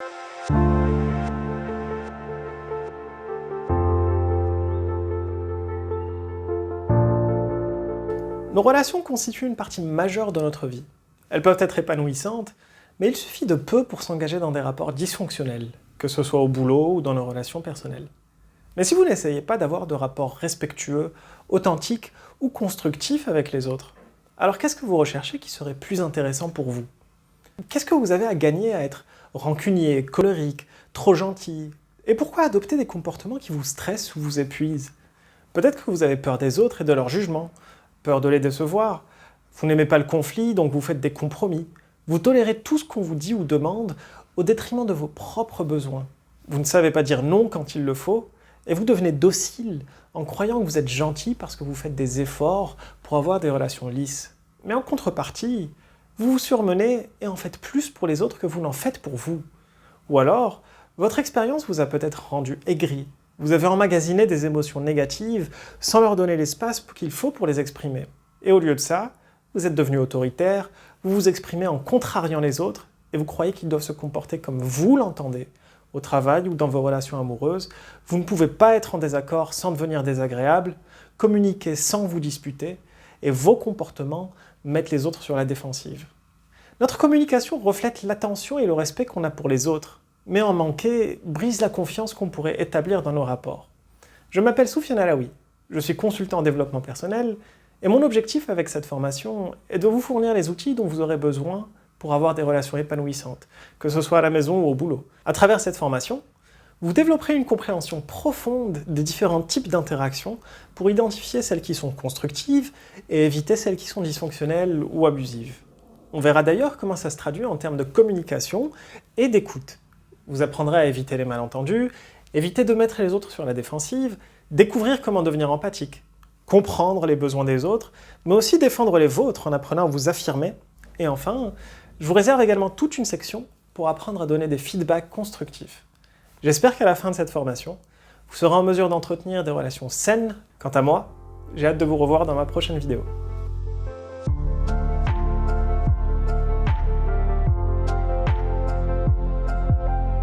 Nos relations constituent une partie majeure de notre vie. Elles peuvent être épanouissantes, mais il suffit de peu pour s'engager dans des rapports dysfonctionnels, que ce soit au boulot ou dans nos relations personnelles. Mais si vous n'essayez pas d'avoir de rapports respectueux, authentiques ou constructifs avec les autres, alors qu'est-ce que vous recherchez qui serait plus intéressant pour vous? Qu'est-ce que vous avez à gagner à être rancunier, colérique, trop gentil? Et pourquoi adopter des comportements qui vous stressent ou vous épuisent? Peut-être que vous avez peur des autres et de leur jugement, peur de les décevoir. Vous n'aimez pas le conflit, donc vous faites des compromis. Vous tolérez tout ce qu'on vous dit ou demande au détriment de vos propres besoins. Vous ne savez pas dire non quand il le faut, et vous devenez docile en croyant que vous êtes gentil parce que vous faites des efforts pour avoir des relations lisses. Mais en contrepartie, vous vous surmenez et en faites plus pour les autres que vous n'en faites pour vous. Ou alors, votre expérience vous a peut-être rendu aigri. Vous avez emmagasiné des émotions négatives sans leur donner l'espace qu'il faut pour les exprimer. Et au lieu de ça, vous êtes devenu autoritaire, vous vous exprimez en contrariant les autres et vous croyez qu'ils doivent se comporter comme vous l'entendez. Au travail ou dans vos relations amoureuses, vous ne pouvez pas être en désaccord sans devenir désagréable, communiquer sans vous disputer, et vos comportements mettent les autres sur la défensive. Notre communication reflète l'attention et le respect qu'on a pour les autres, mais en manquer brise la confiance qu'on pourrait établir dans nos rapports. Je m'appelle Soufiane Alaoui, je suis consultant en développement personnel, et mon objectif avec cette formation est de vous fournir les outils dont vous aurez besoin pour avoir des relations épanouissantes, que ce soit à la maison ou au boulot. À travers cette formation, vous développerez une compréhension profonde des différents types d'interactions pour identifier celles qui sont constructives et éviter celles qui sont dysfonctionnelles ou abusives. On verra d'ailleurs comment ça se traduit en termes de communication et d'écoute. Vous apprendrez à éviter les malentendus, éviter de mettre les autres sur la défensive, découvrir comment devenir empathique, comprendre les besoins des autres, mais aussi défendre les vôtres en apprenant à vous affirmer. Et enfin, je vous réserve également toute une section pour apprendre à donner des feedbacks constructifs. J'espère qu'à la fin de cette formation, vous serez en mesure d'entretenir des relations saines. Quant à moi, j'ai hâte de vous revoir dans ma prochaine vidéo.